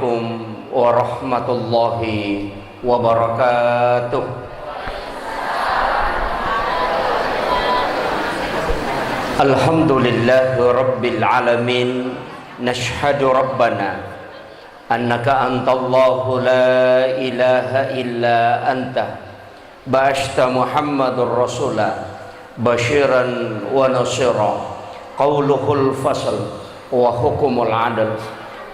Assalamualaikum warahmatullahi wabarakatuh. Alhamdulillahi rabbil alamin. Nashhadu rabbana annaka antallahu la ilaha illa anta ba'asta Muhammadur Rasulah basyiran wa nasira qauluhul fasl wa hukumul adl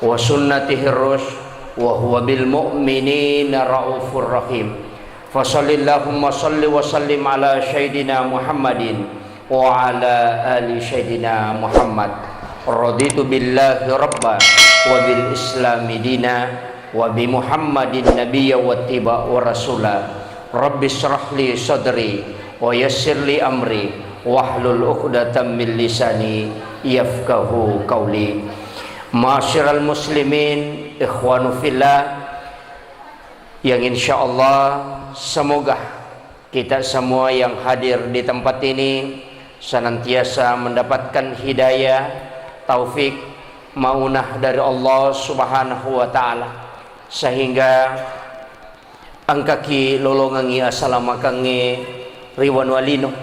wa sunnatihir rusyd wa huwa bil mu'minina raufur rahim. Fasallillahumma salli wa sallim ala sayyidina Muhammadin wa ala ali sayyidina Muhammad. Raditu billahi rabba wa bil islami dina wa bi Muhammadin nabiyya wa tiba wa rasula. Rabbi shrah li sadri wa yassir li amri wahlul 'uqdatam min lisani yafqahu qawli. Ma'asyiral muslimin, ikhwanu fillah, yang insyaallah semoga kita semua yang hadir di tempat ini senantiasa mendapatkan hidayah, taufik, maunah dari Allah Subhanahu wa taala, sehingga angkaki lolongangi assalamakangi riwan walino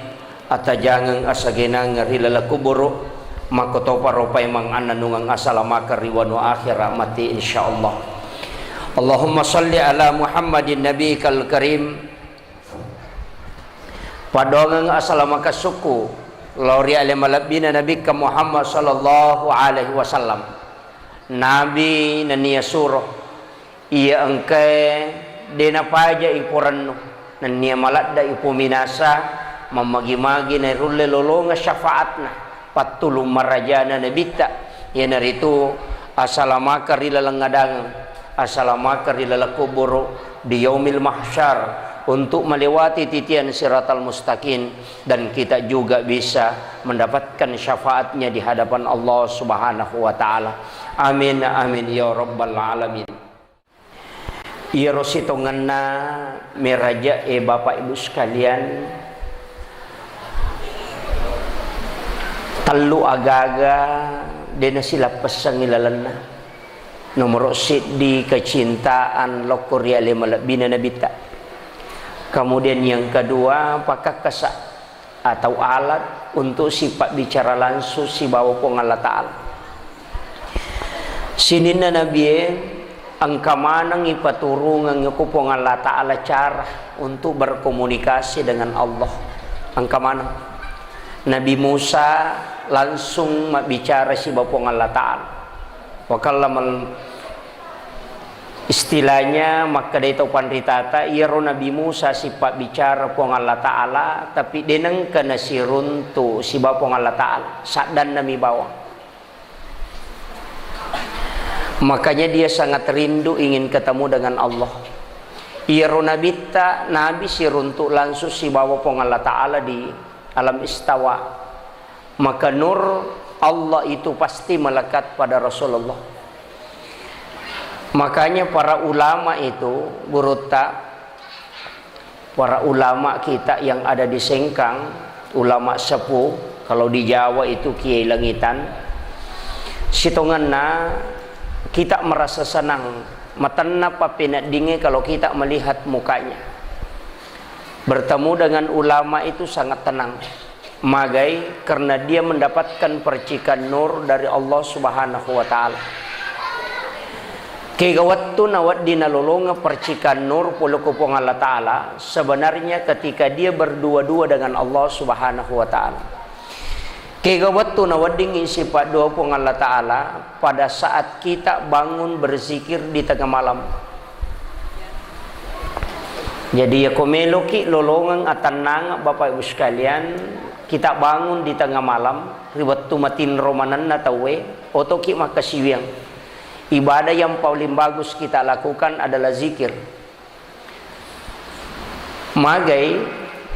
atajangang asagenang rilala kuburu makoto paropai mang ananungang assalamaka riwan wa akhirah mati insyaallah. Allahumma salli ala Muhammadin nabiyikal karim. Padongang assalamaka suku lauri alimalabina nabi ka Muhammad sallallahu alaihi wasallam. Nabi nania suruh ia engke dena paja ipuranno nania maladda ipuminasa mamagi-magi na rulle lolonga syafaatna patulung marajana nabita yana ritu assalamaka rilalang ngadang assalamaka rilala kuburu di yaumil mahsyar untuk melewati titian siratal mustaqim, dan kita juga bisa mendapatkan syafaatnya di hadapan Allah Subhanahu wa taala. Amin amin ya rabbal alamin. Ya rositonganna meraja Bapak Ibu sekalian, talu agaga dena sila pesang ilalana nomor siddi kecintaan lokoria lima bina nabita. Kemudian yang kedua apakah kesa atau alat untuk sifat bicara langsung si bawa pong Allah Ta'ala. Sinina Nabi angka manang ipaturungan ngukupong Allah Ta'ala cara untuk berkomunikasi dengan Allah. Angka manang Nabi Musa langsung bicara si bapong Allah Ta'ala. Wakallamal istilahnya maka itu pandritata iro Nabi Musa sifat bicara pong Allah Ta'ala, tapi denang kena siruntu si bapong Allah Ta'ala sadan nami bawang. Makanya dia sangat rindu ingin ketemu dengan Allah. Iro Nabi siruntu langsung si bapong Allah Ta'ala di alam istawa. Maka nur Allah itu pasti melekat pada Rasulullah. Makanya para ulama itu buruta, para ulama kita yang ada di Sengkang, ulama sepuh, kalau di Jawa itu Kiai Langitan, sitonganna kita merasa senang matanna papinat dinge kalau kita melihat mukanya. Bertemu dengan ulama itu sangat tenang. Magai karena dia mendapatkan percikan nur dari Allah Subhanahu wa taala. Kegawattu nawat dinalolonga percikan nur pulukupong Allah Ta'ala sebenarnya ketika dia berdua-dua dengan Allah Subhanahu wa Ta'ala. Kegawattu nawat dingin sifat dua pong Allah Ta'ala pada saat kita bangun berzikir di tengah malam. Jadi ya komeloki lolongan atanang Bapak Ibu sekalian, kita bangun di tengah malam riwattu matin romanan natawe otoki makasiwiang. Ibadah yang paling bagus kita lakukan adalah zikir. Magai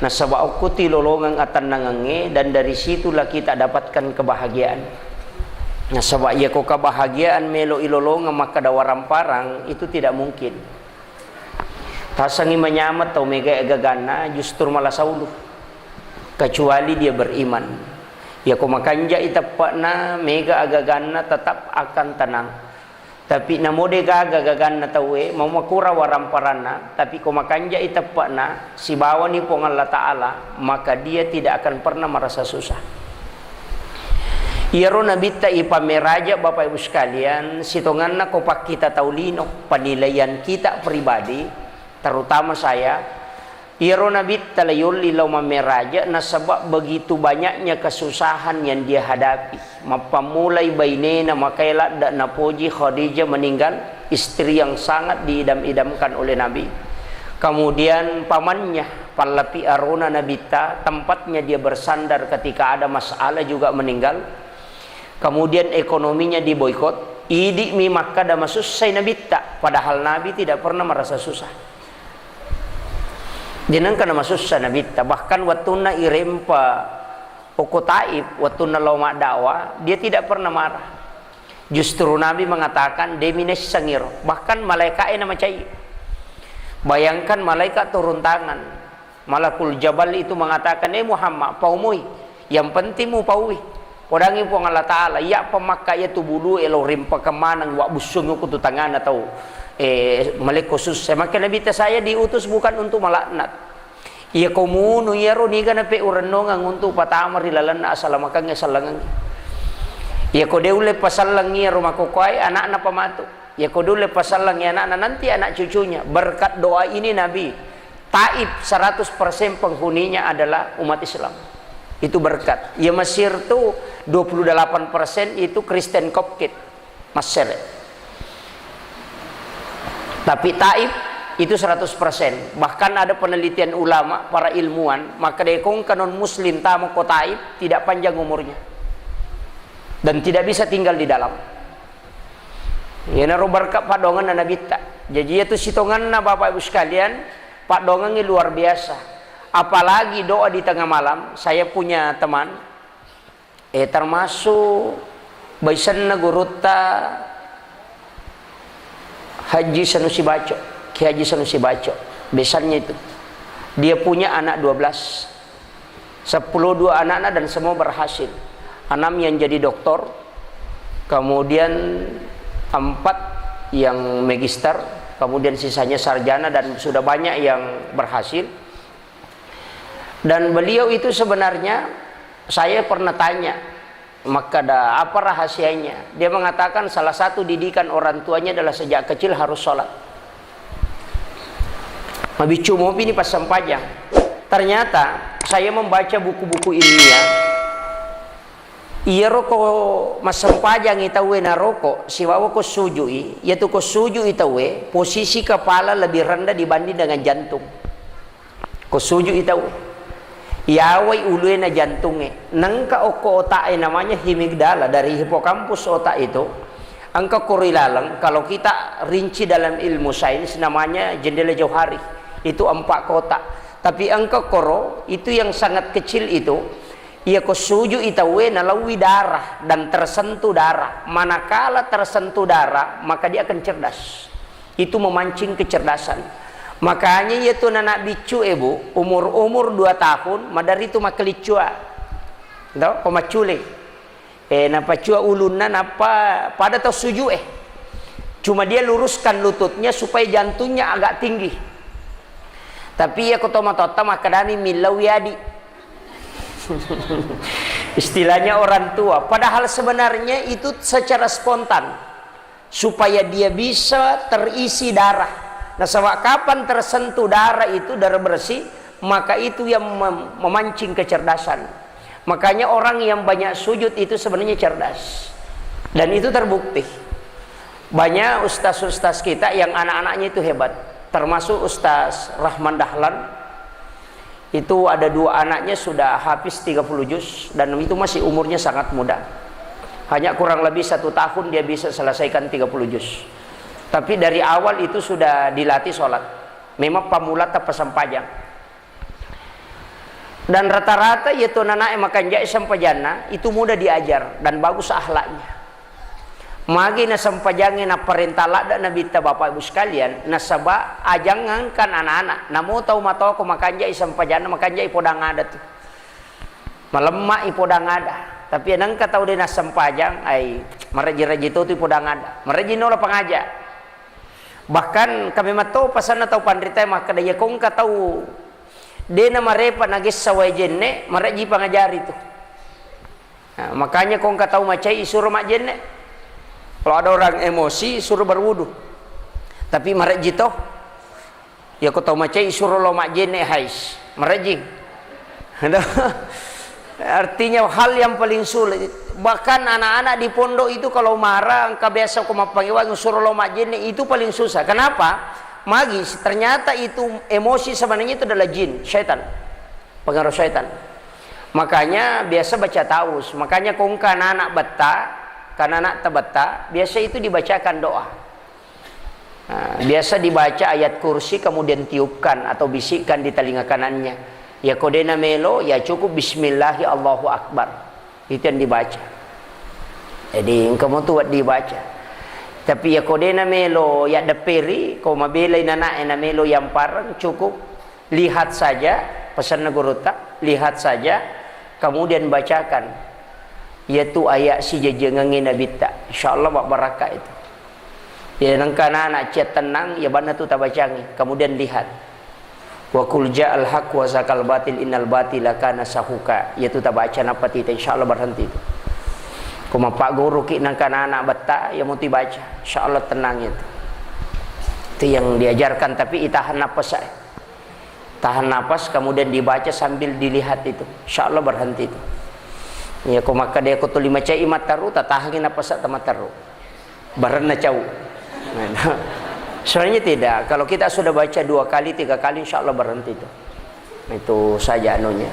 nasaba ukuti lolongan atan nangange, dan dari situlah kita dapatkan kebahagiaan. Nasaba ia ko kebahagiaan melo ilolongan maka dawaram parang itu tidak mungkin. Tasangi menyamat atau mega egagana justru malah sauluh kecuali dia beriman. Ya ko makanja itapana mega agagana tetap akan tenang. tapi namode gagan na tawe mau makura waramparana, tapi ko makanja itepak na si bawa ni pong Allah Ta'ala, maka dia tidak akan pernah merasa susah. Iyaro nabita ipameraja Bapak Ibu sekalian, sitongan na ko pak kita taulino penilaian kita pribadi, terutama saya. Iyaro nabita layol ilaw mameraja na sebab begitu banyaknya kesusahan yang dia hadapi. Mapamulai bainena makaila da napoji Khadijah meninggal, istri yang sangat diidam-idamkan oleh Nabi. Kemudian pamannya Pallapi Aruna nabita, tempatnya dia bersandar ketika ada masalah juga meninggal. Kemudian ekonominya diboikot. Idi mi Makkah da masusay nabita, padahal Nabi tidak pernah merasa susah. Jeneng kana masusah nabita, bahkan watuna irempa poko Taib, watuna loma dakwah, dia tidak pernah marah. Justru Nabi mengatakan demines sangiro, bahkan malaikat nama cai. Bayangkan malaikat turun tangan, Malakul Jabal itu mengatakan, Muhammad paumui, yang penting mu paui. Podangi po Allah Ta'ala, ya pemakka ya tubulu elo rimpa kemanang wa busung ku tu tangan atau malik khusus. Maka Nabi saya diutus bukan untuk malaknat. Ia komunu ya roni kana pe urenongang untuk patamar ilalan asalamakang salangang. Ia ko deule pasallang ya rumah kokoy anak-anak pamatu. Ia ko deule pasallang ya anak nanti anak cucunya. Berkat doa ini Nabi, Taib 100% penghuninya adalah umat Islam. Itu berkat. Ya Mesir tuh 28% itu Kristen Koptit Mesir. Tapi Taib itu 100%. Bahkan ada penelitian ulama, para ilmuwan, maka dekong kanon muslim tamu ko Taib tidak panjang umurnya. Dan tidak bisa tinggal di dalam. Ya naru berkat padongan na nabita. Jadi itu sitongan na Bapak Ibu sekalian, padongan luar biasa. Apalagi doa di tengah malam. Saya punya teman termasuk Baisan Naguruta Haji Sanusi Baco, Ki Haji Sanusi Baco, besannya itu. Dia punya anak 12, 10 anak-anak dan semua berhasil. 6 yang jadi doktor, kemudian 4 yang magister, kemudian sisanya sarjana dan sudah banyak yang berhasil. Dan beliau itu sebenarnya saya pernah tanya, maka ada apa rahasianya? Dia mengatakan salah satu didikan orang tuanya adalah sejak kecil harus sholat. Nabi Cumop ini pas sempajang. Ternyata saya membaca buku-buku ilmiah. Iya roko mas sempajang itawe na roko siwawa ko sujui, yaitu ko suju itawe posisi kepala lebih rendah dibanding dengan jantung. Ko suju itawe. Yawai uluy na jantungnya. Nangka oko otak namanya himigdala, dari hipokampus otak itu. Angka korilalang, kalau kita rinci dalam ilmu sains namanya jendela jauhari. Itu 4 kotak. Tapi angka koro itu yang sangat kecil itu, ia kosuju itawe nalawi darah dan tersentuh darah. Manakala tersentuh darah, maka dia akan cerdas. Itu memancing kecerdasan. Makanya yaitu anak bicu ibu umur 2 tahun madari itu makelicua tau pemacule napa cua ulunna napa pada tau suju cuma dia luruskan lututnya supaya jantungnya agak tinggi, tapi ya kotomatota makadani milawiyadi istilahnya orang tua, padahal sebenarnya itu secara spontan supaya dia bisa terisi darah. Nah, sebab kapan tersentuh darah itu, darah bersih, maka itu yang memancing kecerdasan. Makanya orang yang banyak sujud itu sebenarnya cerdas. Dan itu terbukti. Banyak ustaz-ustaz kita yang anak-anaknya itu hebat. Termasuk Ustaz Rahman Dahlan. Itu ada 2 anaknya sudah habis 30 juz. Dan itu masih umurnya sangat muda. Hanya kurang lebih 1 tahun dia bisa selesaikan 30 juz. Tapi dari awal itu sudah dilatih sholat. Memang pamula tak pasempajang. Dan rata-rata yaitu anak makan jai sampajana itu mudah diajar dan bagus akhlaknya. Magi na sampajangin na perintah dan nabi ta Bapak Ibu sekalian, nasaba ajangan kan anak-anak. Namo tahu matau ko makan jai sampajana makan jai podang ada tu. Malemma ipodang ada. Tapi nang kataw din na sampajang ay Maraji-raji itu podang ada. Maraji nola pengaja. Bahkan kami matau pasan atau pandrita maka daya kong tahu. Dena marepa nagis sawai jenne maraji pangajari itu. Nah, makanya kong tahu macai suruh mak jenne. Kalau ada orang emosi suruh berwudu. Tapi maraji toh ya kau tahu macai suruh lo mak jenne hais. Maraji. Artinya hal yang paling sulit. Bahkan anak-anak di pondok itu kalau marah, engkau biasa kau mapangiwang suruh lo majene itu paling susah. Kenapa? Magis. Ternyata itu emosi sebenarnya itu adalah jin, syaitan, pengaruh syaitan. Makanya biasa baca taus. Makanya kau anak-anak beta, karena anak tebeta, biasa itu dibacakan doa. Nah, biasa dibaca ayat kursi kemudian tiupkan atau bisikkan di telinga kanannya. Ya kodena melo ya cukup bismillahi Allahu akbar. Itu yang dibaca. Jadi kamu tuh dibaca. Tapi ya kodena melo ya deperi kau mabelai nana ena melo yang parang cukup lihat saja pesan nagurota, lihat saja kemudian bacakan. Yaitu ayat si jajangangin nabita. Insyaallah bak barakah itu. Ya nangkana anak cia tenang ya bana tu tabacangi. Kemudian lihat. Wa qul ja'al haq wa zakal batil innal batila kana sahuka. Yaitu tak baca napa tita insyaallah berhenti itu. Kuma pak guru ki nang kana anak beta ya muti baca. Insyaallah tenang itu. Itu yang diajarkan tapi itahan napas saya. Tahan napas kemudian dibaca sambil dilihat itu. Insyaallah berhenti itu. Ya kuma ka dia kutu lima cai mataru tatahangin napas sa tamataru. Barana cau. Sebenarnya tidak. Kalau kita sudah baca 2 kali 3 kali insya Allah berhenti itu. Itu saja anunya.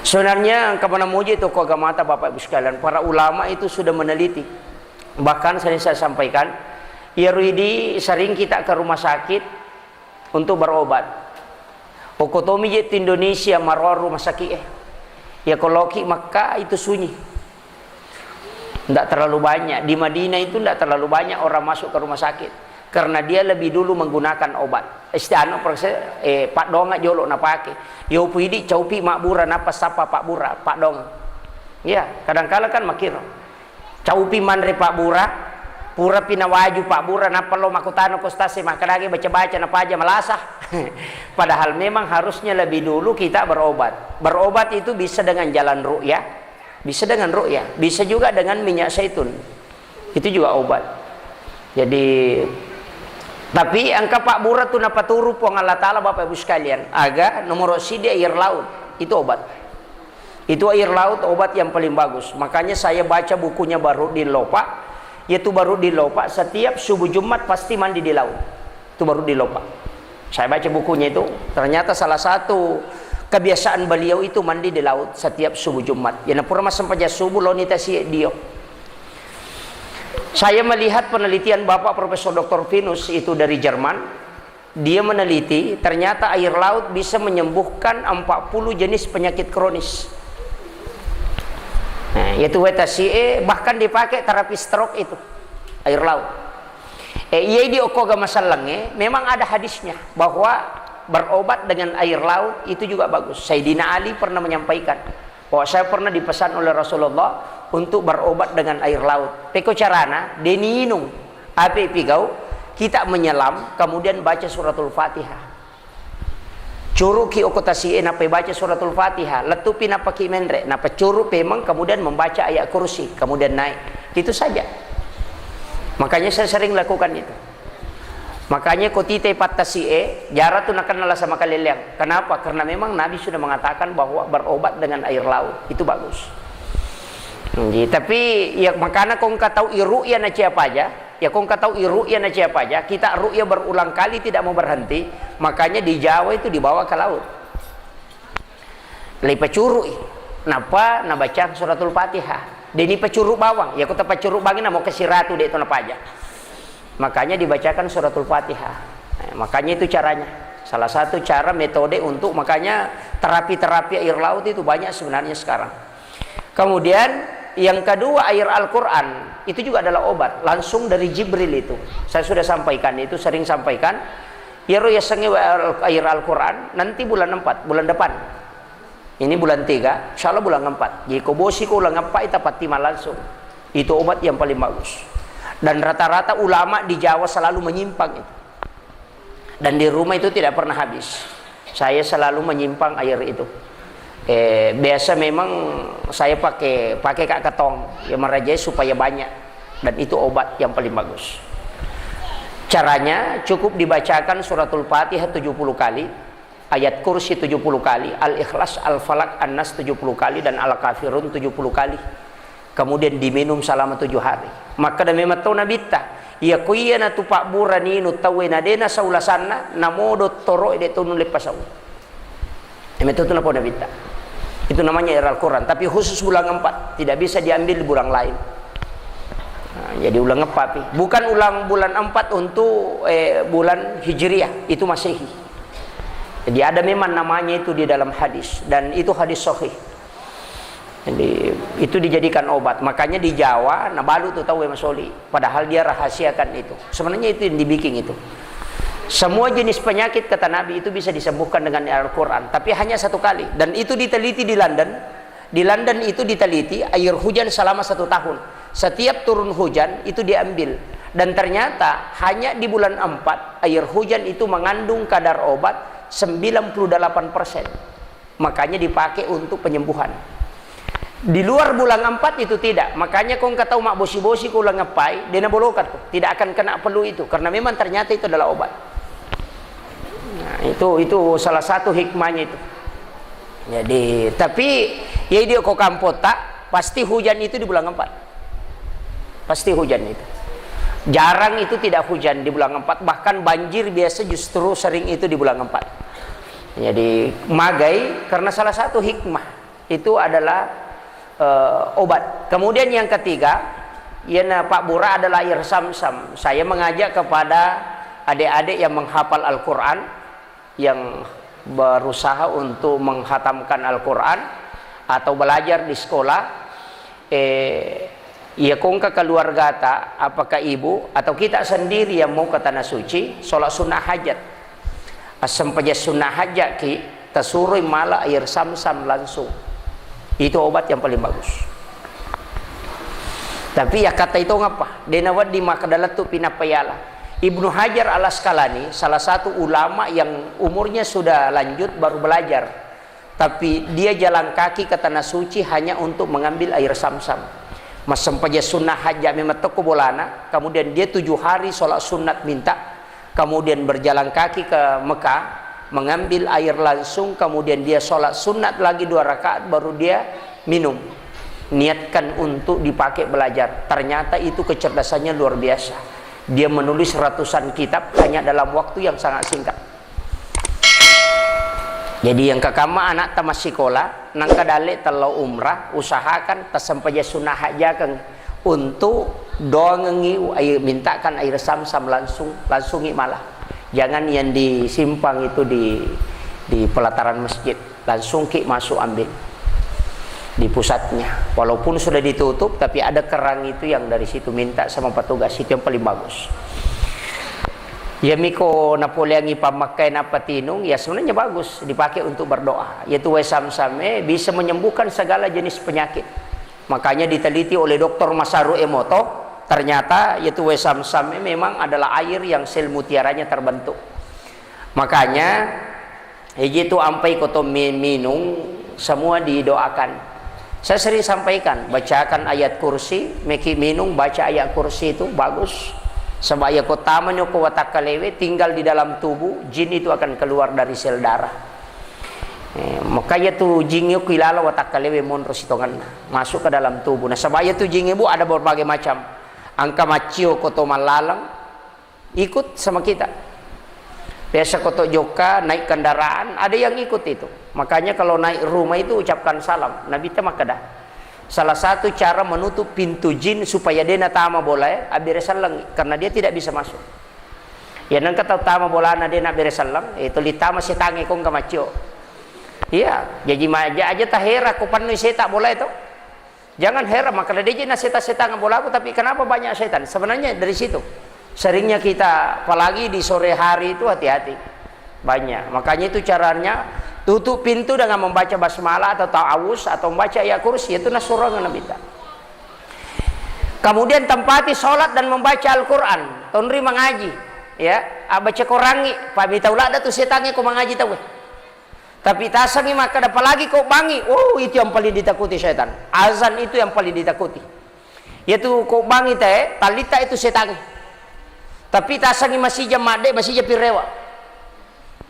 Sebenarnya kemana muji itu agama Bapak Ibu sekalian, para ulama itu sudah meneliti. Bahkan saya sampaikan, ya Ruidi sering kita ke rumah sakit untuk berobat. Okotomi jet Indonesia marwar rumah sakit ya kalau ki Makkah itu sunyi. Tidak terlalu banyak. Di Madinah itu tidak terlalu banyak orang masuk ke rumah sakit. Karena dia lebih dulu menggunakan obat. Istiano Pak Donga jolo na pake. Yo puidi caupi makbura napa sapa Pak Bura, Pak Dong. Ya, kadang-kala kan makiro. Caupi manre Pak Bura, pura pinawaju Pak Bura napa lo makutano kostase makadagi baca-baca napa aja malasah. Padahal memang harusnya lebih dulu kita berobat. Berobat itu bisa dengan jalan ru'yah, bisa dengan ru'yah, bisa juga dengan minyak zaitun. Itu juga obat. Jadi tapi angka Pak Bura tu napa turu puang Allah Ta'ala Bapak Ibu sekalian. Aga nomor dia air laut. Itu obat. Itu air laut obat yang paling bagus. Makanya saya baca bukunya Bahrudin Lopa. Yaitu Bahrudin Lopa setiap subuh Jumat pasti mandi di laut. Itu Bahrudin Lopa. Saya baca bukunya itu. Ternyata salah satu kebiasaan beliau itu mandi di laut setiap subuh Jumat. Yana pura sampai subuh lo nita si dio. Saya melihat penelitian Bapak Profesor Dr. Venus itu dari Jerman. Dia meneliti ternyata air laut bisa menyembuhkan 40 jenis penyakit kronis. Nah, yaitu WTCE bahkan dipakai terapi stroke itu air laut. Iya di okoga masalahnya memang ada hadisnya bahwa berobat dengan air laut itu juga bagus. Sayyidina Ali pernah menyampaikan bahwa saya pernah dipesan oleh Rasulullah untuk berobat dengan air laut. Peko carana deninung api pigau kita menyelam kemudian baca suratul Fatihah. Curu ki okotasi napa baca suratul Fatihah, letupi napa ki mendre, napa curu memang kemudian membaca ayat kursi, kemudian naik. Itu saja. Makanya saya sering lakukan itu. Makanya kotite patasi jarak tu nakan nala sama kaliliang. Kenapa? Karena memang Nabi sudah mengatakan bahwa berobat dengan air laut itu bagus. Tapi ya makanya kau tahu ru'ya na siapa aja, ya kau tahu ru'ya na siapa aja, kita ru'ya berulang kali tidak mau berhenti, makanya di Jawa itu dibawa ke laut. Lai pecuru, napa na baca suratul Fatihah. Deni pecuru bawang, ya kau tak pecuru bangin mau ke siratu deh itu napa aja. Makanya dibacakan suratul Fatihah. Makanya itu caranya. Salah satu cara metode untuk makanya terapi-terapi air laut itu banyak sebenarnya sekarang. Kemudian yang kedua air Al-Quran itu juga adalah obat langsung dari Jibril itu. Saya sudah sampaikan itu, sering sampaikan. Ya roh ya sengi air Al-Quran nanti bulan 4 bulan depan. Ini bulan 3, insya Allah bulan 4. Jadi kobosi ko ulang apa itapat timah langsung. Itu obat yang paling bagus. Dan rata-rata ulama di Jawa selalu menyimpang itu. Dan di rumah itu tidak pernah habis. Saya selalu menyimpang air itu. Biasa memang saya pakai kak ketong yang merajai supaya banyak. Dan itu obat yang paling bagus. Caranya cukup dibacakan suratul Fatihah 70 kali, ayat kursi 70 kali, Al-Ikhlas, Al-Falak, An-Nas 70 kali, dan Al-Kafirun 70 kali. Kemudian diminum selama 7 hari. Maka demi matau nabita ya kuya na tupak burani no tawe na dena saulasana namodo toro ide tunun lepasau. Itu na po nabita. Itu namanya air Al-Quran. Tapi khusus bulan 4 tidak bisa diambil di bulan lain. Nah, jadi ulang 4 bukan ulang bulan 4 untuk bulan Hijriah, itu Masehi. Jadi ada memang namanya itu di dalam hadis, dan itu hadis sahih. Jadi itu dijadikan obat. Makanya di Jawa nabalu tuh tahu Mas Oli, padahal dia rahasiakan itu. Sebenarnya itu yang dibikin itu. Semua jenis penyakit kata Nabi itu bisa disembuhkan dengan Al-Quran, tapi hanya 1 kali. Dan itu diteliti di London. Di London itu diteliti air hujan selama 1 tahun. Setiap turun hujan itu diambil. Dan ternyata hanya di bulan 4 air hujan itu mengandung kadar obat 98%. Makanya dipakai untuk penyembuhan. Di luar bulan 4 itu tidak. Makanya kau kata mak bosi-bosi kau ulang ngapai, dia bolokat tuh. Tidak akan kena flu itu, karena memang ternyata itu adalah obat. Nah, itu salah satu hikmahnya itu. Jadi, tapi ya dia kau kampota, pasti hujan itu di bulan 4. Pasti hujan itu. Jarang itu tidak hujan di bulan 4, bahkan banjir biasa justru sering itu di bulan 4. Jadi magai karena salah satu hikmah itu adalah obat. Kemudian yang ketiga, Pak Bura adalah air Sam-Sam. Saya mengajak kepada adik-adik yang menghafal Al-Quran, yang berusaha untuk menghatamkan Al-Quran atau belajar di sekolah, ya kongka keluarga ta, apakah ibu atau kita sendiri yang mau ke tanah suci, sholat sunnah hajat. Asam paja sunnah hajat ki, tasurui malah air Sam-Sam langsung. Itu obat yang paling bagus. Tapi ya kata itu ngapa? Denawad di makadalat tu pinapayala. Ibnu Hajar Al-Asqalani salah satu ulama yang umurnya sudah lanjut baru belajar. Tapi dia jalan kaki ke tanah suci hanya untuk mengambil air Sam-Sam. Mas sempaja sunnah hajat memang toko bolana. Kemudian dia 7 hari sholat sunat minta. Kemudian berjalan kaki ke Mekah, mengambil air langsung, kemudian dia sholat sunat lagi 2 rakaat, baru dia minum. Niatkan untuk dipakai belajar. Ternyata itu kecerdasannya luar biasa. Dia menulis ratusan kitab hanya dalam waktu yang sangat singkat. Jadi yang kekama anak tamas sekolah, nang kadale telau umrah, usahakan tasampaja sunnah hajakan untuk dongengi air, mintakan air Sam-Sam langsungi malah. Jangan yang disimpang itu di pelataran masjid, langsung ki masuk ambil di pusatnya. Walaupun sudah ditutup, tapi ada kerang itu yang dari situ minta sama petugas, itu yang paling bagus. Ya miko napoleangi pamakai napa tinung, ya sebenarnya bagus dipakai untuk berdoa. Yaitu Sam-Sam bisa menyembuhkan segala jenis penyakit. Makanya diteliti oleh Dr. Masaru Emoto. Ternyata yaitu Sam-Sam memang adalah air yang sel mutiaranya terbentuk. Makanya itu ampai koto minung semua didoakan. Saya sering sampaikan, bacakan ayat kursi, meki minung baca ayat kursi itu bagus. Sebab ayat kota menyoko watakalewe tinggal di dalam tubuh, jin itu akan keluar dari sel darah. Makanya tuh jin itu kilala watakalewe monro sitongan masuk ke dalam tubuh. Nah sebab itu jin ibu ada berbagai macam. Angka macio koto malalang ikut sama kita. Biasa koto joka naik kendaraan ada yang ikut itu. Makanya kalau naik rumah itu ucapkan salam. Nabi temakedah. Salah satu cara menutup pintu jin supaya dia natama boleh abiresalang, karena dia tidak bisa masuk. Ya nang kata tama bola na dia abiresalang itu litama setangi kong kamacio. Iya, jadi maja aja tahera ko panoy seta bola itu. Jangan heran maka dia setan bola aku, tapi kenapa banyak setan? Sebenarnya dari situ. Seringnya kita apalagi di sore hari itu hati-hati. Banyak. Makanya itu caranya tutup pintu dengan membaca basmalah atau ta'awuz atau membaca ayat kursi, itu nasurangan Nabi. Kemudian tempati sholat dan membaca Al-Quran. Tonri mengaji, ya, baca korangi. Pak bitaulah ada tuh setannya kau mengaji tahu. Tapi tasangi maka apalagi kau bangi. Oh, itu yang paling ditakuti setan. Azan itu yang paling ditakuti. Yaitu kau bangi teh, talita itu setan. Tapi tasangi masih jam made, masih jam pirewa.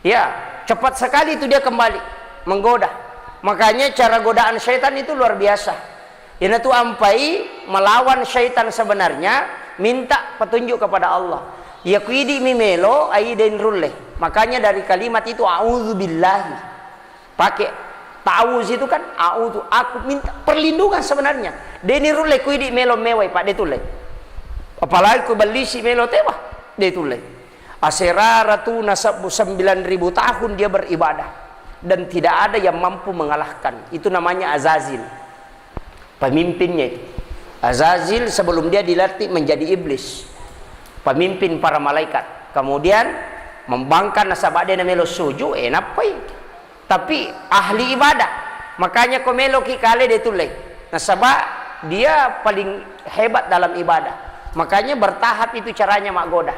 Ya, cepat sekali itu dia kembali menggoda. Makanya cara godaan setan itu luar biasa. Ini tuh ampai melawan syaitan sebenarnya, minta petunjuk kepada Allah. Ya kuidi mimelo aiden rulle. Makanya dari kalimat itu a'udzubillahi. Pakai ta'awuz itu kan a'udzu, aku minta perlindungan sebenarnya. Deni rulle kuidi melo mewai Pak detule. Apalagi ku balisi melo tewa detule. Asiraratu nasabu 9.000 tahun dia beribadah dan tidak ada yang mampu mengalahkan. Itu namanya Azazil. Pemimpinnya itu. Azazil sebelum dia dilatih menjadi iblis, pemimpin para malaikat. Kemudian membangkan nasabah dia namelo suju, napai. Tapi ahli ibadah. Makanya komelo ki kale dia tulek. Nasabah dia paling hebat dalam ibadah. Makanya bertahap itu caranya mak goda.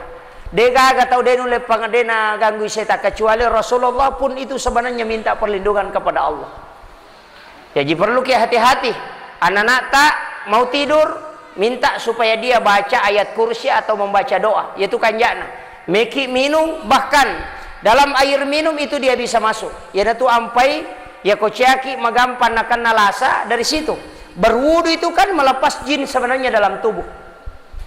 Dia gak tahu dia nulek pangadena ganggu setan, kecuali Rasulullah pun itu sebenarnya minta perlindungan kepada Allah. Jadi perlu ki hati-hati. Anak-anak tak mau tidur, minta supaya dia baca ayat kursi atau membaca doa, yaitu kanjana. Meki minum, bahkan dalam air minum itu dia bisa masuk. Ya tu ampai, ya kociaki magampan akan nalasa dari situ. Berwudu itu kan melepas jin sebenarnya dalam tubuh.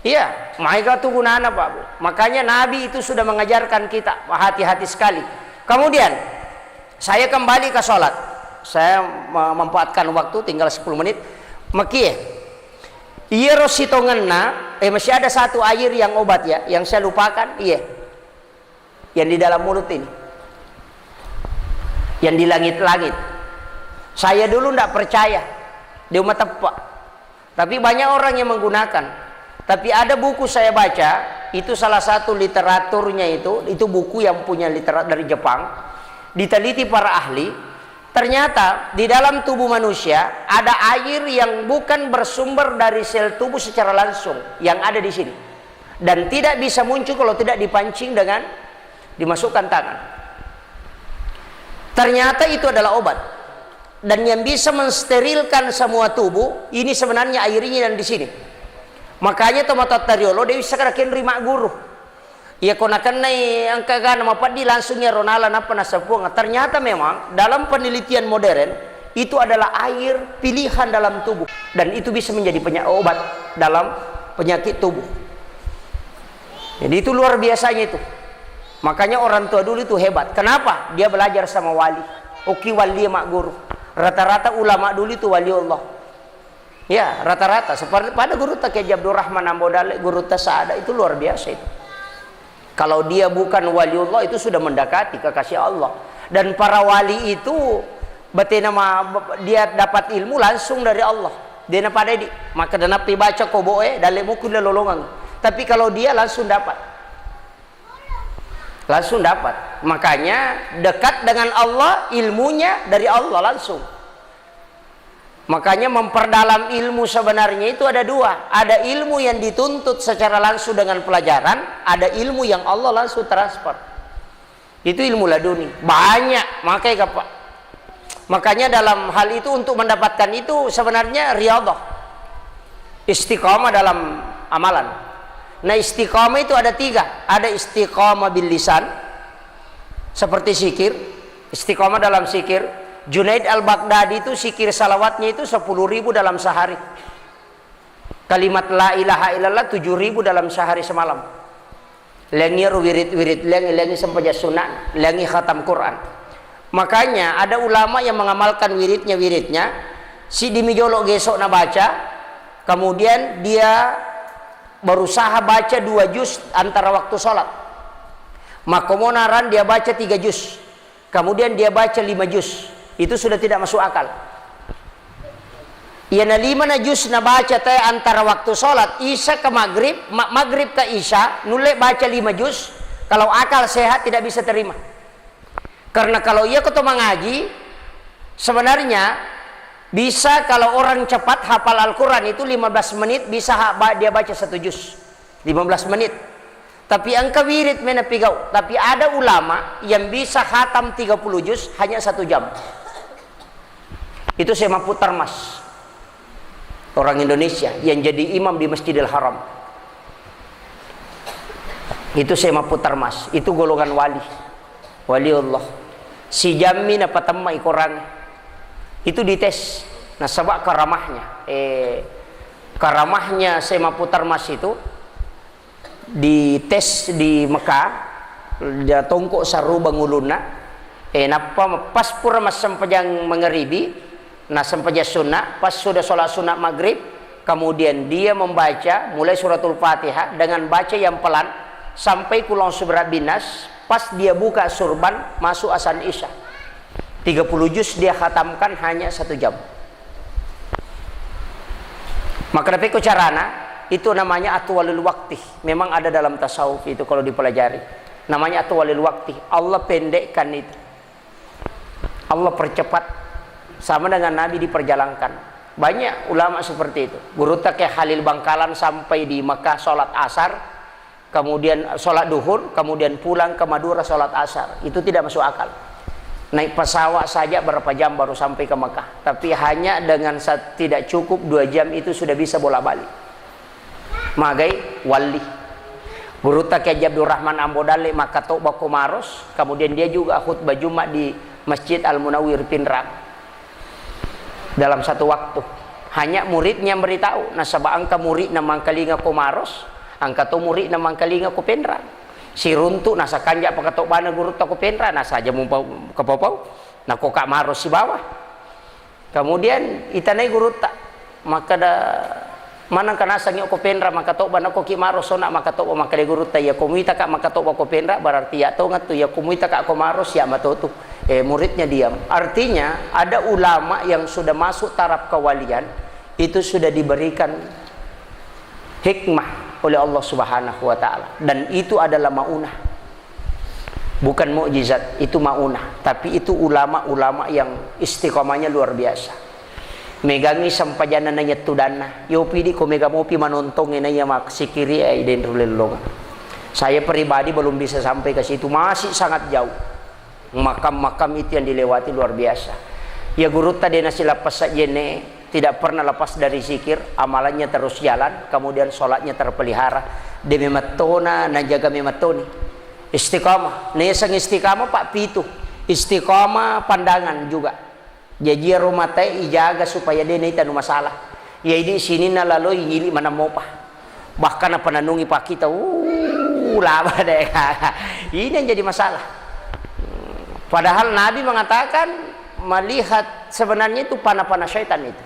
Iya, mereka tuh gunanya Pak Bu. Makanya Nabi itu sudah mengajarkan kita hati-hati sekali. Kemudian saya kembali ke sholat. Saya memanfaatkan waktu tinggal 10 menit. Makia iya rositonganna masih ada satu air yang obat ya, yang saya lupakan, iya, yang di dalam mulut ini, yang di langit-langit. Saya dulu tidak percaya di umat tepak, tapi banyak orang yang menggunakan. Tapi ada buku saya baca, itu salah satu literaturnya itu buku yang punya literatur dari Jepang, diteliti para ahli. Ternyata di dalam tubuh manusia ada air yang bukan bersumber dari sel tubuh secara langsung, yang ada di sini, dan tidak bisa muncul kalau tidak dipancing dengan dimasukkan tangan. Ternyata itu adalah obat, dan yang bisa mensterilkan semua tubuh ini sebenarnya airnya yang di sini. Makanya tomatot tariolo dia bisa kerakin rima guru. Ya konakan nai angka nama padi langsungnya ronalan apa nasapuang. Ternyata memang dalam penelitian modern itu adalah air pilihan dalam tubuh, dan itu bisa menjadi obat dalam penyakit tubuh. Jadi itu luar biasanya itu. Makanya orang tua dulu itu hebat. Kenapa? Dia belajar sama wali. Oki wali mak guru. Rata-rata ulama dulu itu wali Allah. Ya rata-rata. Seperti pada guru tak kayak Abdul Rahman Ambodale, guru Tasada itu luar biasa itu. Kalau dia bukan waliullah itu sudah mendekati kekasih Allah. Dan para wali itu betina dia dapat ilmu langsung dari Allah. Dia napa dedi, maka dan napi baca koboe dalam mukul lolongan. Tapi kalau dia langsung dapat. Langsung dapat. Makanya dekat dengan Allah, ilmunya dari Allah langsung. Makanya memperdalam ilmu sebenarnya itu ada dua. Ada ilmu yang dituntut secara langsung dengan pelajaran, ada ilmu yang Allah langsung transfer. Itu ilmu laduni. Banyak, makanya Pak. Makanya dalam hal itu untuk mendapatkan itu sebenarnya riyadhah. Istiqamah dalam amalan. Nah, istiqamah itu ada 3. Ada istiqamah bil lisan seperti zikir, istiqamah dalam zikir. Junaid al-Baghdadi itu zikir salawatnya itu 10.000 dalam sehari. Kalimat la ilaha illallah 7.000 dalam sehari semalam. Lengi wirid-wirid, lengi sampai sunnah, lengi khatam Quran. Makanya ada ulama yang mengamalkan wiridnya, si dimijolok gesok na baca, kemudian dia berusaha baca 2 juz antara waktu sholat. Makomonaran dia baca 3 juz, kemudian dia baca 5 juz. Itu sudah tidak masuk akal. Ia na 5 juz na baca teh antara waktu sholat isya ke maghrib, maghrib ke isya, nulek baca 5 juz. Kalau akal sehat tidak bisa terima. Karena kalau ia ketemu ngaji, sebenarnya Bisa kalau orang cepat hafal Al-Quran itu 15 menit bisa dia baca 1 juz 15 menit. Tapi angka wirid menepigau. Tapi ada ulama yang bisa khatam 30 juz hanya 1 jam. Itu saya Putar Mas, orang Indonesia yang jadi imam di Masjidil Haram. Itu saya Putar Mas, itu golongan waliullah. Si jamin apa temai Quran itu dites. Nah sebab karamahnya Sema Putar Mas itu dites di Mekah, dia tongkok saru banguluna. Napa pas pura mas sempajang mengeribi, nah sempajang sunnah, pas sudah sholat sunat maghrib, kemudian dia membaca mulai suratul Fatihah dengan baca yang pelan sampai kulon surat binas. Pas dia buka surban masuk azan isya. 30 juz dia khatamkan hanya 1 jam. Maka tapi carana itu namanya atwalul waqti. Memang ada dalam tasawuf itu kalau dipelajari. Namanya atwalul waqti. Allah pendekkan itu. Allah percepat. Sama dengan Nabi diperjalankan. Banyak ulama seperti itu. Guru kayak Khalil Bangkalan sampai di Mekah sholat asar, kemudian sholat duhur, kemudian pulang ke Madura sholat asar. Itu tidak masuk akal. Naik pesawat saja berapa jam baru sampai ke Mekah. Tapi hanya dengan tidak cukup 2 jam itu sudah bisa bolak-balik. Magai wali. Buruta ke Abdul Rahman Ambodale Makato Bakomaros. Kemudian dia juga khutbah Jumat di Masjid Al-Munawwir Pinrang. Dalam 1 waktu. Hanya muridnya yang beritahu. Nasabah angka murid na mangkalinga Komaros. Angka to murid na mangkalinga ko Pinrang. Si runtuk nasa kanjak pakatok bana guru tako penra nasa aja mumpau kepopau na kokak maros si bawah. Kemudian itanai guru tak maka da mana kana sangyo ko penra maka tok bana ko ki maros sona maka tok maka de guru ta ya komita ka maka tok ko penra berarti ya to ngatu ya komita ka ko maros ya matotu. Muridnya diam. Artinya ada ulama yang sudah masuk taraf kewalian itu sudah diberikan hikmah oleh Allah Subhanahu wa taala, dan itu adalah maunah, bukan mukjizat, itu maunah. Tapi itu ulama-ulama yang istiqomahnya luar biasa. Megangi sampajana nanya tudana yopi di ko mega mopi manontong nanya mak sikiri den rulelong. Saya pribadi belum bisa sampai ke situ, masih sangat jauh. Makam-makam itu yang dilewati luar biasa. Ya guru tadi nasi lapas sajene tidak pernah lepas dari zikir, amalannya terus jalan, kemudian sholatnya terpelihara. Demi matona na jaga mematoni. Istiqamah, nesang istiqamah Pak Pitu. Istiqamah pandangan juga. Jadi rumah teh ijaga supaya dia ini tanu masalah. Ya ini sini na lalu ngili mana mopa. Bahkan apa nanungi Pak kita, lama deh. Ini yang jadi masalah. Padahal Nabi mengatakan melihat sebenarnya itu panah-panah syaitan itu.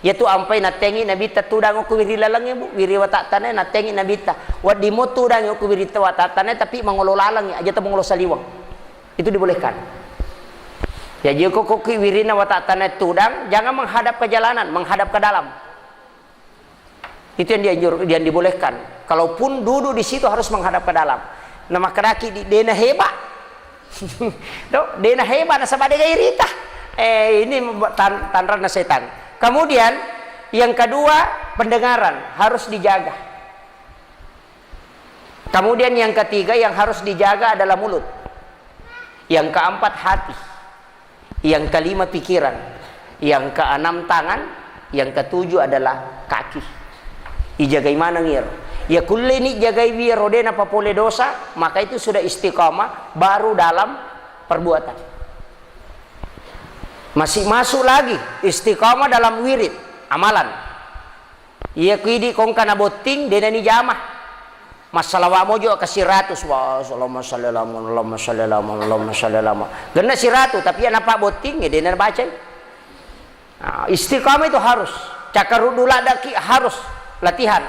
Yaitu ampai natengi nabi ta tudang ku wiri lalang bu wiri watatane natengi nabi ta wadi mo tudang ku wiri watatane tapi mangolo lalang aja ta mangolo saliwang. Itu dibolehkan. Ya jika ku wirina watatane tudang jangan menghadap ke jalanan, menghadap ke dalam. Itu yang dibolehkan. Kalaupun duduk di situ harus menghadap ke dalam. Nama keraki di dena hebat. Dena hebat sabade gairita. Ini tanran setan. Kemudian yang kedua pendengaran harus dijaga. Kemudian yang ketiga yang harus dijaga adalah mulut. Yang keempat hati. Yang kelima pikiran. Yang keenam tangan. Yang ketujuh adalah kaki. Ijagai mana ngir? Ya kulle ni jagai biar rodena papole dosa, maka itu sudah istiqamah baru dalam perbuatan. Masih masuk lagi istiqamah dalam wirid amalan. Iya kuidi kong kana boting dena ni jamah. Masalah wa mojo kasih ratus wa sallallahu alaihi wasallam. Gena si ratu tapi ya napa boting ya dena baca. Nah, istiqamah itu harus. Cakarudula daki harus latihan.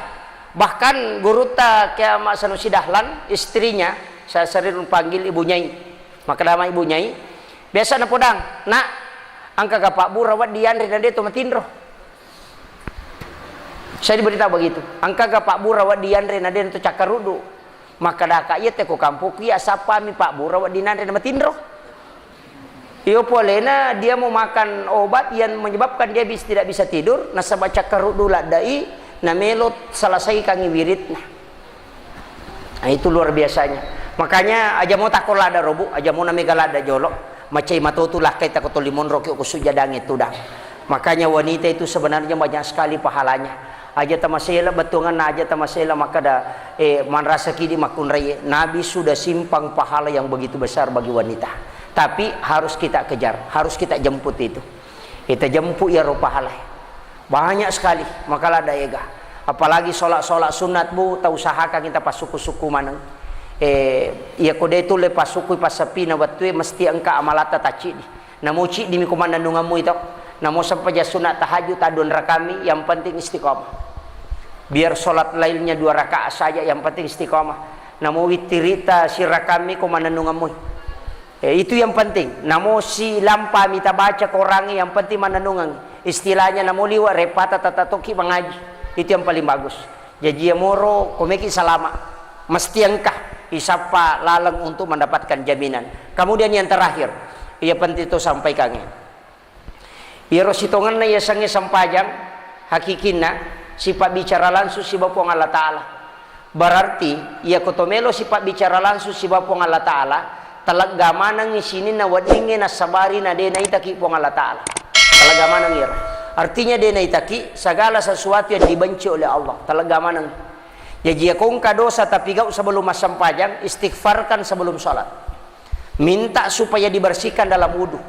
Bahkan guru ta kayak Mak Sanusi Dahlan istrinya saya sering panggil Ibu Nyai. Maka nama Ibu Nyai biasa na podang. Nak angka ka Pak Bu rawat dian dan dia tu matindro. Saya diberitahu begitu. Angka ka Pak Bu rawat dian dan dia tu cakarudu. Maka dah kaya te ko kampung ya sapa mi Pak Bu rawat dian dan matindro. Iyo polena dia mau makan obat yang menyebabkan dia tidak bisa tidur, nasa baca karudula dai, na melot selesai kangi wirid. Nah, itu luar biasanya. Makanya aja mau takol lada robu, aja mau namigalada jolok, macai matotulah kita kotolimon roki kusujadang itu dah. Makanya wanita itu sebenarnya banyak sekali pahalanya. Aja tamasela betungan aja tamasela maka dah manrasa kidi makun raya. Nabi sudah simpang pahala yang begitu besar bagi wanita. Tapi harus kita kejar, harus kita jemput itu. Kita jemput ya rupa halai. Banyak sekali, makalah daega. Apalagi solat-solat sunat bu, tak usahakan kita pas suku-suku manang. Ya kode itu lepas suku pas sepi na watue mesti engka amalata taci. Namo ci di mikumanda nungamu itu. Namo sampai sunat tahajud adun rakami, yang penting istiqomah. Biar solat lainnya 2 rakaat saja, yang penting istiqomah. Namo witirita si rakami kumanda nungamu. Itu yang penting. Namo si lampa mita baca korangi, yang penting mananungang. Istilahnya namo liwa repata tatatoki mengaji. Itu yang paling bagus. Jadi ya moro komeki salama. Mesti engkah isapa lalang untuk mendapatkan jaminan. Kemudian yang terakhir, ia penting itu sampaikan. Ia rositongan na ia sange sampajang hakikina sifat bicara langsung si bapong Allah Ta'ala. Berarti ia kotomelo sifat bicara langsung si bapong Allah Ta'ala. Talaga manang isini na wadingin na sabari na dena itaki po ng Allah Ta'ala. Talaga manang ira. Artinya dena itaki segala sesuatu yang dibenci oleh Allah. Talaga manang. Jadi kung kadosa tapi gak sebelum masampajang, istighfarkan sebelum sholat. Minta supaya dibersihkan dalam wudu.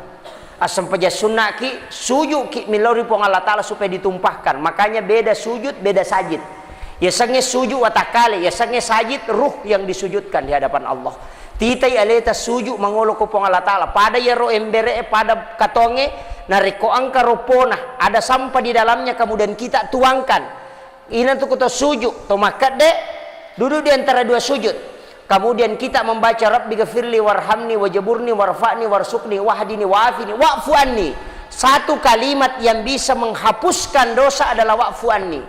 Asam paja sunnah ki sujud ki milori po ng Allah Ta'ala supaya ditumpahkan. Makanya beda sujud, beda sajid. Ya sange sujud watakale, ya sange sajid ruh yang disujudkan di hadapan Allah. Titai aleta suju mangolo ko pong Allah Ta'ala pada yaro embere pada katonge nariko angka ropona ada sampah di dalamnya kemudian kita tuangkan ina tuh kita suju to makat de duduk di antara 2 sujud kemudian kita membaca Rabbi ghafirli warhamni wajaburni warfa'ni warsukni wahdini wa'afini wa'fu anni. Satu kalimat yang bisa menghapuskan dosa adalah wa'fu anni.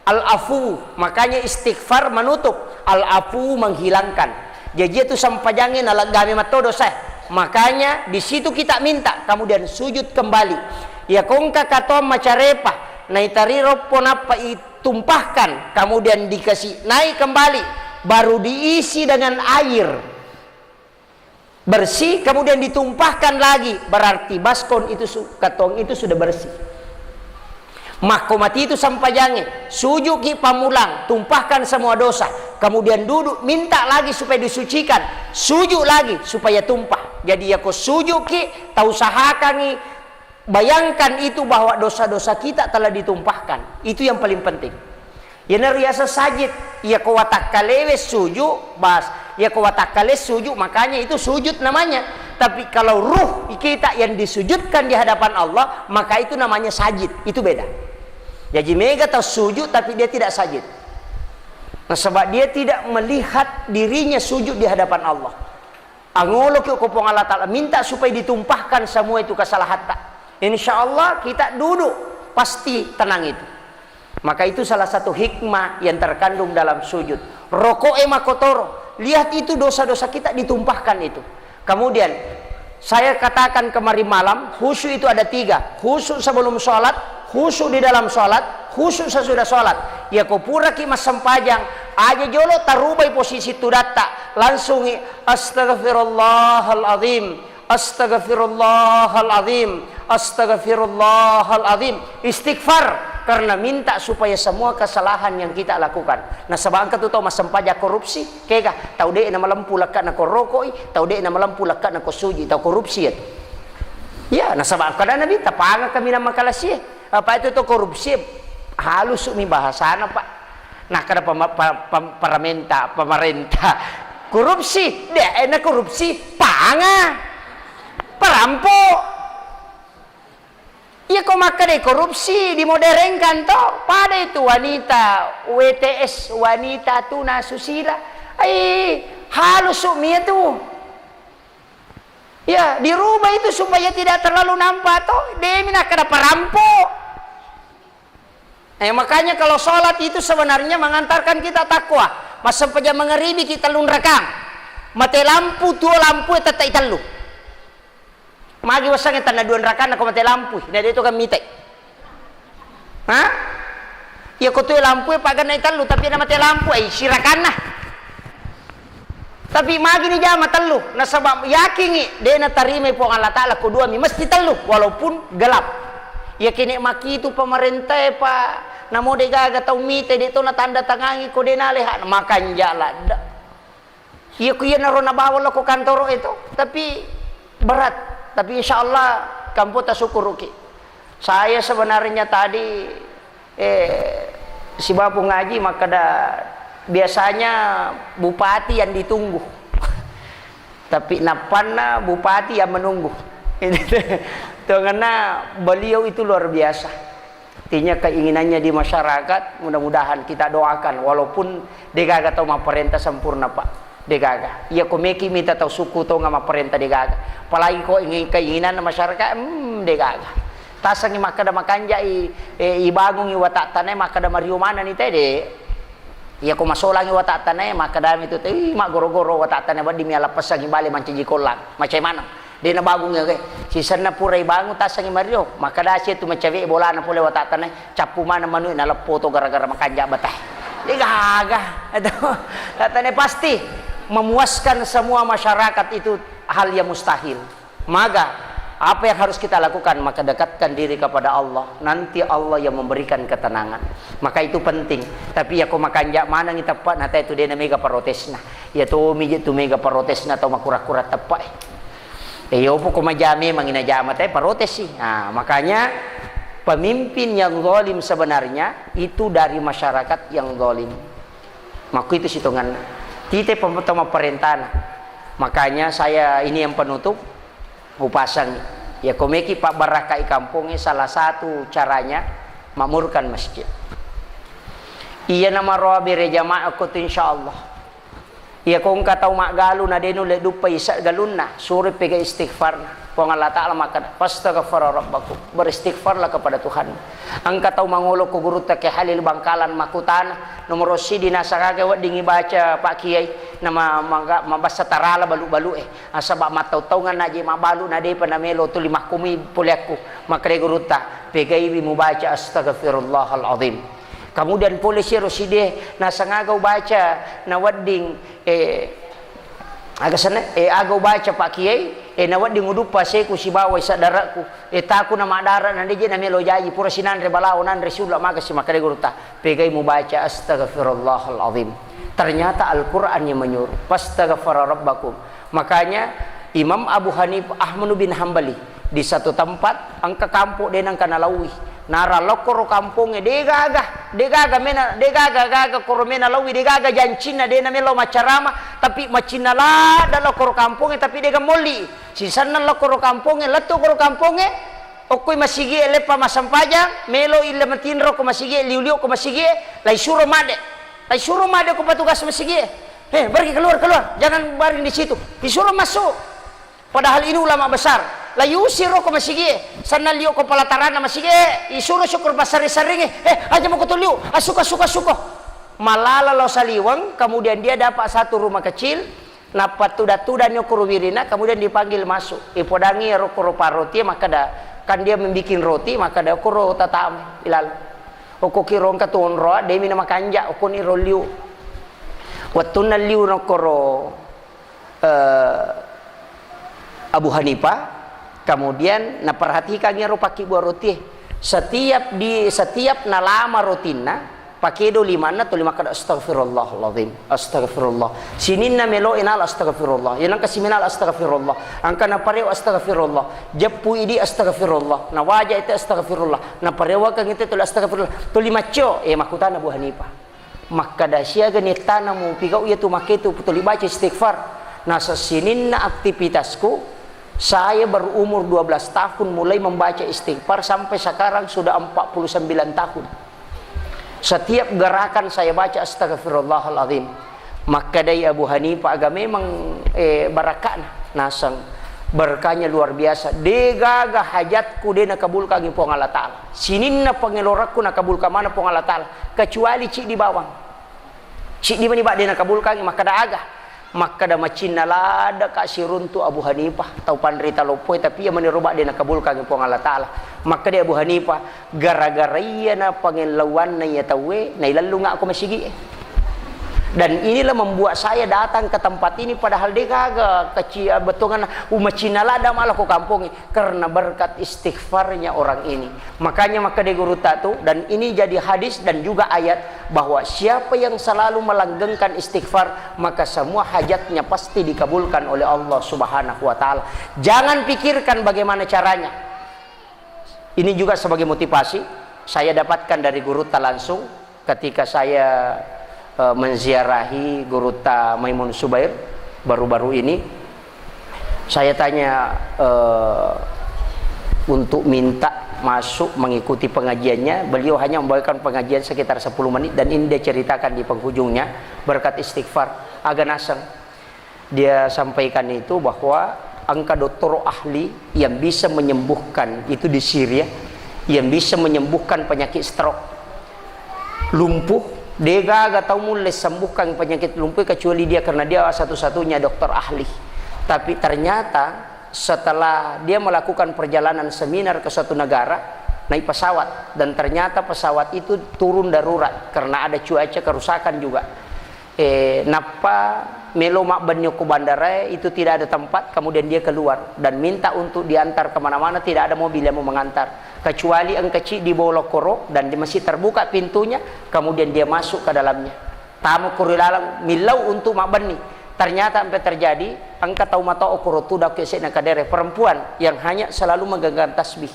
Al-afu, makanya istighfar menutup, al-afu menghilangkan. Jadi itu sampajangin alagami matodo saya. Makanya di situ kita minta, kemudian sujud kembali. Ya kongka katom macarepa, naitariro ponapa itumpahkan, kemudian dikasih naik kembali, baru diisi dengan air bersih, kemudian ditumpahkan lagi. Berarti baskon itu katong itu sudah bersih. Makomati itu sampajangin, sujud ki pamulang, tumpahkan semua dosa, kemudian duduk minta lagi supaya disucikan, sujud lagi supaya tumpah. Jadi ya ko sujud ki tahu usahakan bayangkan itu bahwa dosa-dosa kita telah ditumpahkan. Itu yang paling penting. Ya nariasa sajid, ya ko watakale sujud bas, ya ko watakale sujud, makanya itu sujud namanya. Tapi kalau ruh kita yang disujudkan di hadapan Allah, maka itu namanya sajid. Itu beda. Jadi mega tahu sujud tapi dia tidak sajid. Nah, sebab dia tidak melihat dirinya sujud di hadapan Allah. Angolo ke kopong Allah Ta'ala minta supaya ditumpahkan semua itu kesalahan tak. Insya Allah kita duduk pasti tenang itu. Maka itu salah satu hikmah yang terkandung dalam sujud. Roko makotoro, lihat itu dosa-dosa kita ditumpahkan itu. Kemudian saya katakan kemarin malam, khusyuk itu ada 3. Khusyuk sebelum sholat, khusyuk di dalam sholat, khusyuk sesudah sholat. Ya kopura ki mas sempajang aja jolo tarubai posisi tudata langsung astagfirullahaladzim, astagfirullahaladzim, astagfirullahaladzim, istighfar karena minta supaya semua kesalahan yang kita lakukan. Nah sebab angkat itu mas sempaja korupsi kega tahu deh nama lampu lekat na korokoi, tahu deh nama lampu lekat na kosuji, tahu korupsi itu. Ya, nah sebab kadang nabi tapaga kami nama kalasi. Apa itu tuh korupsi? Halus mi bahasana Pak. Nah kada pemerintah korupsi, deh enak korupsi panga perampok. Ya kok maka deh korupsi dimodernkan toh pada itu wanita WTS wanita tuna susila halus mi itu. Ya dirubah itu supaya tidak terlalu nampak toh demina kada perampok. Makanya kalau sholat itu sebenarnya mengantarkan kita takwa. Masa saja mengeribi kita lun rekam. Mate lampu tua lampu tetap italu. Magi wasangin tanah duan rakana ko mati lampu. Na dito kan mitek. Ha? Ya ko tuh lampu pagan na telu tapi na mati lampu ay sirakan na. Tapi magi ni jama telu na sabab yakin de na tarime po Allah Taala kedua mi mesti telu walaupun gelap. Ya kini maki itu pemerintah pak namo de gaga tau mite de to na tanda tangangi ko de na leha makan jala. Ya ku ya naro na bawal ko kantoro itu tapi berat. Tapi insya Allah kamu tak syukur Uki. Saya sebenarnya tadi si bapu ngaji maka biasanya bupati yang ditunggu. Tapi napana bupati yang menunggu. Karena beliau itu luar biasa. Artinya keinginannya di masyarakat mudah-mudahan kita doakan walaupun degaga atau perintah sempurna Pak. Degaga, iya ko meki minta tahu suku to ngama perintah degaga. Apalagi ko ingin keinginan masyarakat, degaga. Tasang makada makanja ibangung iwata tanay makada mariu mana ni tede. Iya ko masolang iwata tanay makada itu teh mak goro-goro wata tanay badi miala pasang ibali manci kolang. Macam mana? Dia na bagung ya ke. Sisan na pura ibangung tasang mariu makada sia tu macawe bola na pule wata tanay capu mana manu na lepoto gara-gara makanja batah. Degaga. Aduh, katanya pasti memuaskan semua masyarakat itu hal yang mustahil. Maka apa yang harus kita lakukan? Maka dekatkan diri kepada Allah. Nanti Allah yang memberikan ketenangan. Maka itu penting. Tapi ya kau makan jak mana ni tepat nata itu dia mega protesna. Ya tu mijit tu mega protesna atau makura-kura tepat. Yo pokok majame mangina jama teh protes sih. Nah, makanya pemimpin yang zalim sebenarnya itu dari masyarakat yang zalim. Maka itu hitungan. Kita pertama perintah. Makanya saya ini yang penutup upasang ya komeki Pak Barakai kampungnya salah satu caranya makmurkan masjid. Iya nama roa bere jamaah ko insyaallah. Iya kong katau mak galu na denu le dupa isa galunna suri pega istighfar. Kung Allah Ta'ala maka fastaghfara rabbakum, beristighfarlah kepada Tuhan. Angka tahu mangolo ko guru ta ke halil bangkalan makutan nomor sidi nasakaga wa dingi baca Pak Kiai nama mabasa tarala balu-balu asaba matau-tau naji mabalu na de panamelo tu lima kumi puliaku maka guru ta pegai bi mubaca astaghfirullahal azim. Kemudian polisi roside nasangagaw baca na wadding aga sana agaw baca Pak Kiai nawat di ngudupa seku si bawai sadaraku taku nama darat nanti je namelo jaji pura sinan re balao nan re sulah maka si makare guruta pegai mu baca astaghfirullahal azim. Ternyata Al-Qur'an yang menyuruh fastaghfara rabbakum. Makanya Imam Abu Hanifah Ahmad bin Hambali di satu tempat angka kampung denang kana lawi nara lokoro kampungnya degaga mena degaga koromena lawi degaga jancina dena melo macarama tapi macina la da lokoro kampungnya tapi dega moli sisana lokoro kampungnya leto koro kampungnya okoi masigi lepa masampaja melo ille matinro ko masigi liulio ko masigi lai suruh made ko petugas masigi pergi keluar jangan baring di situ disuruh masuk padahal ini ulama besar layu siro ko masigi sana liyo ko palatarana masigi isuro syukur basari-saringi aja mau kutuliu suka malala lo saliwang kemudian dia dapat satu rumah kecil napat tuda-tuda nyo kuruwirina kemudian dipanggil masuk ipodangi rokoro paroti maka kan dia membikin roti maka da kuro tatam ilal oko kirong katonro demi nama kanja oko ni roliu watuna liu rokoro Abu Hanifah. Kemudian perhatikan ya paki buah roti setiap nalama rutina pakai do lima kada astagfirullahaladzim astagfirullah sinin na melo inal astagfirullah yanang kasiminal astagfirullah angka na pareo astagfirullah jepu idi astagfirullah na wajah itu astagfirullah na parewa kang itu astagfirullah to lima cio makutan Abu Hanifah maka dasya ganit tanamu pigau iya tu maketu putuli baca istighfar na sasinin na aktivitasku. Saya berumur 12 tahun mulai membaca istighfar sampai sekarang sudah 49 tahun. Setiap gerakan saya baca astagfirullahaladzim. Maka dari Abu Hanifah agak memang barakana nasang berkahnya luar biasa. Degaga hajatku dia nakabulkan pong Allah Ta'ala. Sinin na pangelorakku nakabulkan mana pong Allah Ta'ala. Kecuali cik di bawang. Cik di mana dia nakabulkan maka dah agak. maka da macina lada ka sirun tu Abu Hanifah tau pandrita lopoi tapi ia menirubak dia nakabulkan ipong Allah Ta'ala. Maka dia Abu Hanifah gara-gara iya na pangelawan na iya tawe na ilalu nga ako masigi. Dan inilah membuat saya datang ke tempat ini padahal dia kagak kecil betongan umacina lada malah ke kampung karena berkat istighfarnya orang ini. Makanya maka dia guru tatu dan ini jadi hadis dan juga ayat bahwa siapa yang selalu melanggengkan istighfar maka semua hajatnya pasti dikabulkan oleh Allah Subhanahu wa taala. Jangan pikirkan bagaimana caranya. Ini juga sebagai motivasi saya dapatkan dari guru ta langsung ketika saya menziarahi Guru Ta Maimun Subair baru-baru ini. Saya tanya untuk minta masuk mengikuti pengajiannya. Beliau hanya membawakan pengajian sekitar 10 menit dan ini dia ceritakan di penghujungnya berkat istighfar agak naseng. Dia sampaikan itu bahwa angka dokter ahli yang bisa menyembuhkan itu di Syria, yang bisa menyembuhkan penyakit stroke, lumpuh. Dia gak tahu mulai sembuhkan penyakit lumpuh kecuali dia karena dia satu-satunya dokter ahli. Tapi ternyata setelah dia melakukan perjalanan seminar ke suatu negara naik pesawat dan ternyata pesawat itu turun darurat karena ada cuaca kerusakan juga. Napa melo mak banyo ke bandara itu tidak ada tempat, kemudian dia keluar dan minta untuk diantar kemana-mana, tidak ada mobil yang mau mengantar kecuali ang kecil di bawah lokoro dan dia masih terbuka pintunya, kemudian dia masuk ke dalamnya tamu kurilalang milau untuk mak bani. Ternyata sampai terjadi angka tahu mata okoro tu dak kesek nakadere perempuan yang hanya selalu megang tasbih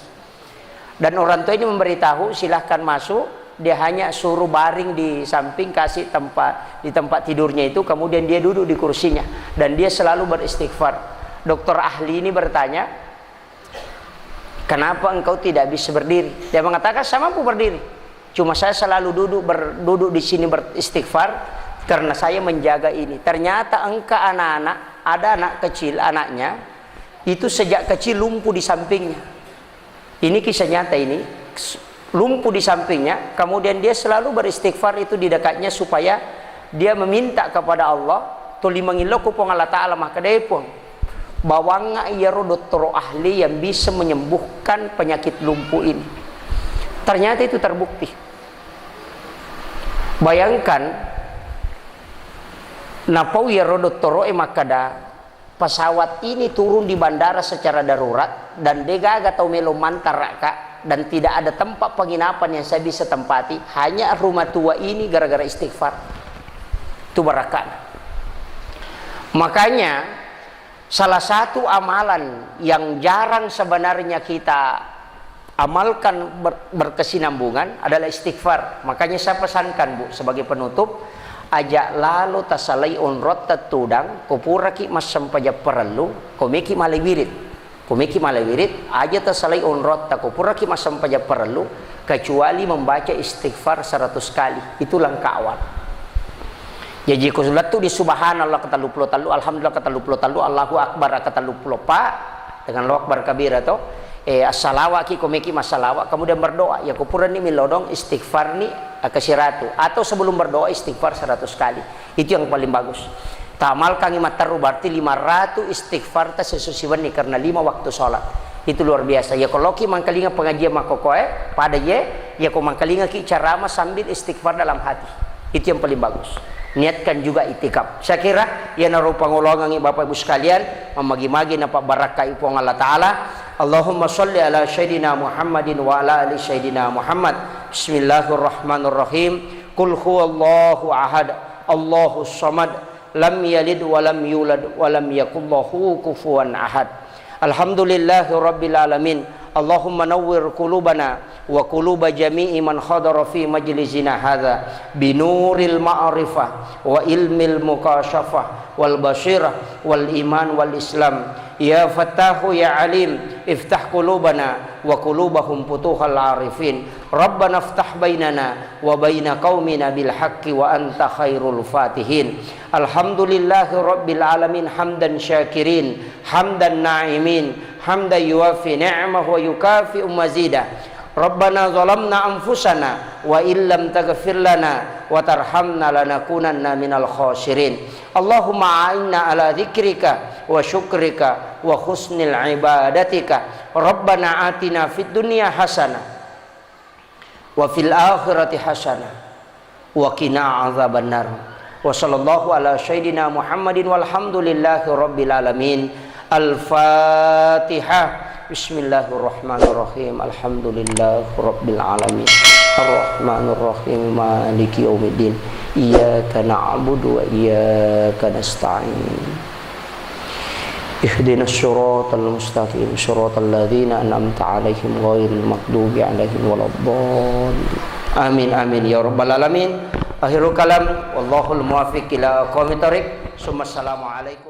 dan orang tua ini memberitahu silahkan masuk. Dia hanya suruh baring di samping, kasih tempat di tempat tidurnya itu, kemudian dia duduk di kursinya dan dia selalu beristighfar. Dokter ahli ini bertanya, kenapa engkau tidak bisa berdiri? Dia mengatakan saya mampu berdiri, cuma saya selalu duduk di sini beristighfar karena saya menjaga ini. Ternyata engkau anak-anak, ada anak kecil anaknya itu sejak kecil lumpuh di sampingnya. Ini kisah nyata ini. Lumpuh di sampingnya, kemudian dia selalu beristighfar itu di dekatnya supaya dia meminta kepada Allah tuli mangiloko pong Allah Ta'ala maka dia pun bawanga iyaro dokter ahli yang bisa menyembuhkan penyakit lumpuh ini. Ternyata itu terbukti. Bayangkan napau iyaro dokter makada pesawat ini turun di bandara secara darurat dan dia gak tahu melo mantar kak dan tidak ada tempat penginapan yang saya bisa tempati, hanya rumah tua ini gara-gara istighfar. Itu barakan. Makanya salah satu amalan yang jarang sebenarnya kita amalkan berkesinambungan adalah istighfar. Makanya saya pesankan Bu sebagai penutup, ajak lalu tasalai unrot tetudang kopuraki masam paja perlu komiki maliwirit. Kumiki malawirit aja tasalai unrot takupuraki masam paja perlu kecuali membaca istighfar 100 kali. Itulah awal. Jadi kusulat tu di subhanallah kata 23, alhamdulillah kata 23, Allahu akbar kata 24 dengan Allahu akbar kabir atau as-salawat ki kumiki masalawat kemudian berdoa ya kupuran ni milodong istighfar ni akasiratu atau sebelum berdoa istighfar 100 kali. Itu yang paling bagus. Tamal kami mataru berarti 500 istighfar ta sesusiwan ni karena 5 waktu sholat. Itu luar biasa. Ya kalau ki mangkalinga pengajian makokoe pada ye ya ko mangkalinga ki ceramah sambil istighfar dalam hati. Itu yang paling bagus. Niatkan juga itikaf. Saya kira ya naruh pangulongan Bapak Ibu sekalian memagi-magi napa barakah ipong Allah Ta'ala. Allahumma sholli ala sayyidina Muhammadin wa ala ali sayyidina Muhammad. Bismillahirrahmanirrahim. Qul huwallahu ahad. Allahus samad. Lam yalid wa lam yulad wa lam yakul lahu kufuwan ahad. Alhamdulillahi rabbil alamin. Allahumma nawwir qulubana wa quluba jami'i man khadara fi majlisina hadza binuril ma'rifah wa ilmil mukashafah wal basirah wal iman wal islam. Ya Fattahu ya Alim iftah qulubana wa qulubahum futuhal arifin. Rabbana iftah bainana wa baina qaumina bil haqqi wa anta khairul fatihin. Alhamdulillahi rabbil alamin hamdan syakirin hamdan na'imin hamdan yuwafi ni'mah wa yukafi mazidah. Rabbana zalamna anfusana wa illam taghfir lana wa tarhamna lanakunanna minal khasirin. Allahumma a'inna ala dzikrika wa syukrika wa husnil ibadatika. Rabbana atina fid dunya hasanah wa fil akhirati hasanah wa qina adzabannar. Wa sallallahu ala sayyidina Muhammadin walhamdulillahi rabbil alamin. Al-Fatihah. Bismillahirrahmanirrahim. Alhamdulillahi rabbil alamin. Ar-Rahmanir Rahim. Maliki yaumiddin. Iyyaka na'budu wa iyyaka nasta'in. Ihdinas siratal mustaqim, siratal ladzina an'amta 'alaihim ghairil maghdubi 'alaihim waladdallin. Amin amin ya rabbal alamin. Akhirul kalam wallahul muwaffiq ila aqwamit thoriq. Assalamualaikum.